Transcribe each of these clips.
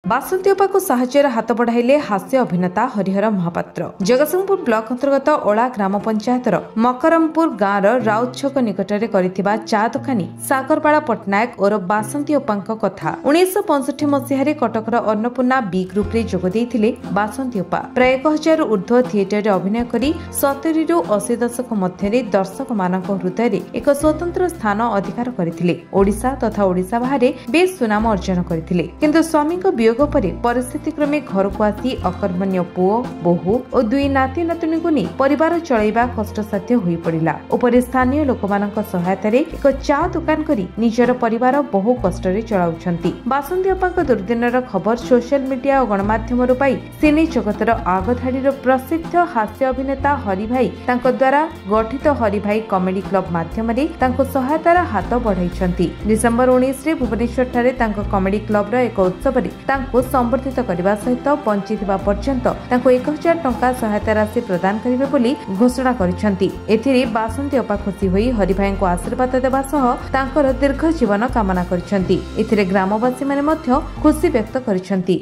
बासंती उपा को साहाय्यर हाथ बढ़ाइले हास्य अभिनेता हरिहर महापात्र। जगतसिंहपुर ब्लॉक अंतर्गत ओला ग्राम पंचायतर मकरमपुर गाँव राउत छक निकटरे करिथिबा चा दुकानी सागरबाला पट्टनायक और बासंती उपांक कथा 1965 मसीह कटकर अन्नपूर्णा बी ग्रुप रे जोग देइथिले बासंती उपा। प्राय 1000 ऊर्ध्व थिएटर रे अभिनय करी 70 रु 80 दशक मध्य दर्शक मानक हृदय रे एक स्वतंत्र स्थान अधिकार करथिले। ओडिशा तथा ओडिशा बाहर बेस सुनाम अर्जन करथिले, किंतु स्वामी वियोग परे परिस्थिति क्रमे घर को आसी अकर्मण्य पुओ बोहू और दुई नाती नातुणी को नहीं परिवार चलैबा कष्टसाध्य होई पड़िला। उपरे स्थानीय लोकमानक सहायता रे एक चा दुकान करी निजर परिवार बहु कष्ट रे चलाउछंती। बासंती अपाक दुर्दिनर खबर सोशल मीडिया और गणमाध्यम रु पाई सिने जगतर आगधाड़ी प्रसिद्ध हास्य अभिनेता हरि भाई तांको द्वारा गठित हरि भाई कॉमेडी क्लब माध्यम रे तांको सहायतार हाथ बढ़ाइछंती। डिसेंबर 19 रे भुवनेश्वर ठारे तांको कॉमेडी क्लब रो एक उत्सव रे को संबर्धित करने सहित बंचिथिबा पर्यंत 1000 टंका सहायता राशि प्रदान करिवे बोली घोषणा करिसेंती। एथिरे बासंती अपा खुशी होई हरि भाई को आशीर्वाद देबा सह तांकर दीर्घ जीवन कामना करिसेंती। एथिरे ग्रामवासी माने मध्य खुशी व्यक्त करिसेंती।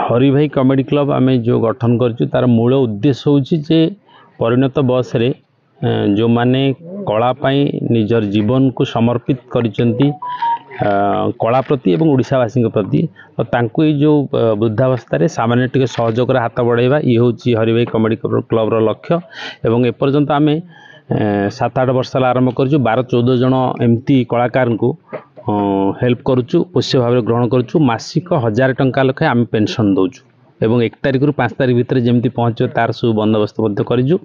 हरि भाई कॉमेडी क्लब आमे जो गठन करछु तार मूल उद्देश्य होछि जे परिणत बयस रे जो माने कला पाई निजर जीवन को समर्पित करिसेंती कला प्रति एवं ओडिशावासी प्रति तो तांको जो वृद्धावस्था सामान्य टिके सहयोग हाथ बढ़ाइबा ये होची हरि भाई कॉमेडी क्लब रो लक्ष्य। एवं एपर्यंत आमे 7-8 वर्ष आरंभ करछु 12-14 जन एमती कलाकार को हेल्प करूछु, पोष्य भाव ग्रहण करूछु। मासिक 1000 टंका लखे आम पेंशन दौछु एवं 1 तारिख रु 5 तारिख भितर जमती पहुँच तार सब बंदोबस्त करूँ।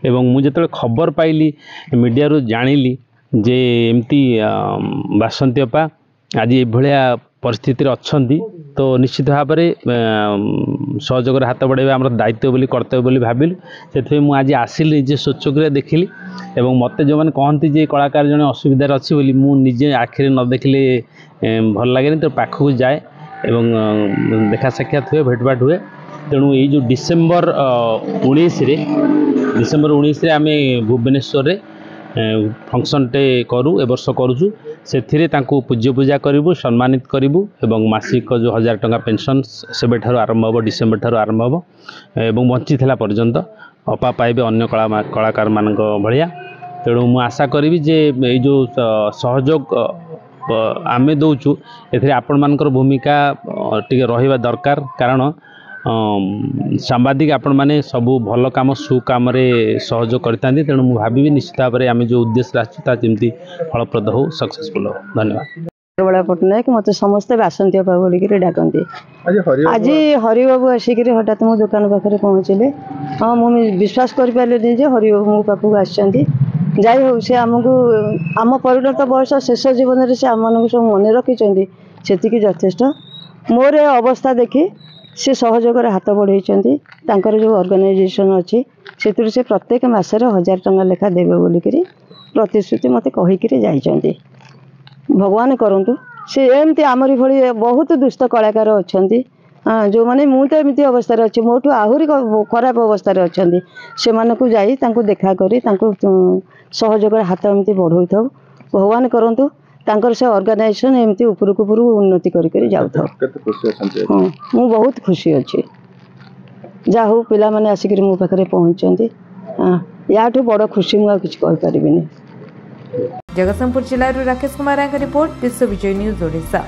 एवं मुझे जो खबर पाइली मीडिया रू जानिली जे एमती बासंती अपा आज ये परिस्थिति अच्छी तो निश्चित भाव में सहयोग हाथ बढ़ाइबा आम दायित्व बोली कर्तव्य बोली भाविलु। से मुझे आसिली निजे स्वचक्षुरे देखिली एवं मत जो मैंने कहती जे कलाकार जन असुविधार अच्छी बोली मुझे आखिरी न देखिले भल लगे तो पाखक जाए एवं देखा साक्षात हुए भेटभाट हुए। तेणु ये जो डिसेम्बर 19 रे आमे भुवनेश्वर फंक्शन टे करूँ ए वर्ष करूँ। से पूज्य पूजा करूँ, सम्मानित करूँ एवं मासिक जो 1000 टंका पेंशन सेबे ठारू आरंभ हो, डिसेम्बर ठारू आरंभ हो एवं बंची थिला पर्यंत अपा पाइबे अन्य कलाकार मानक भलिया। तेणु मु आशा करी जे ये जो सहयोग आमे दौचु एथिरे आपण मानकर भूमिका टिके रहिबा दरकार। कारण सांबादिक आपण माने सबू भल काम सुकाम सहयोग करता। तेणु मुझे भावी निश्चित भाव में आम जो उद्देश्य आमती फलप्रद हो सक्सेसफुल हो। धन्यवाद। सागरबाला पट्टनायक मत समस्ते बासंती अपा बोलिक डाकती। आज हरिबाबू आसिक हठात मो दुकान पाखे पहुँचले। हाँ मुझे विश्वास करें जे हरिबाबू मो पाखक आसछंती। जाई हो से आमको आम परिणत बयस शेष जीवन में से आम मान सब मन रखी से यथेष्ट। मोर अवस्था देखी से सहयोग हाथ बढ़ाई जो ऑर्गेनाइजेशन अच्छी से प्रत्येक मासरे 1000 टंका लेखा देवे बोलिक प्रतिश्रुति मत कहीकि जाइछंती। भगवान करंतु से एमती आमरी भली बहुत दुष्ट कलाकार अच्छा जो मैंने मुझे एमती अवस्था अच्छी मोठू आहरी खराब अवस्था अच्छा से मानक जाई देखा करी सहयोग हाथ एमती बढ़ाई था। भगवान करंतु तांकर से ऑर्गेनाइजेशन एमती उपरकू उन्नति करी जाऊ था। हाँ मु बहुत खुशी अच्छी जा हो पिला माने आसिक मो पाखे पहुँचती। याठू बड़ खुशी मुझे किसी कहीपरि। जगतसिंहपुर जिला राकेश कुमार रिपोर्ट, विश्व विजय न्यूज ओडिशा।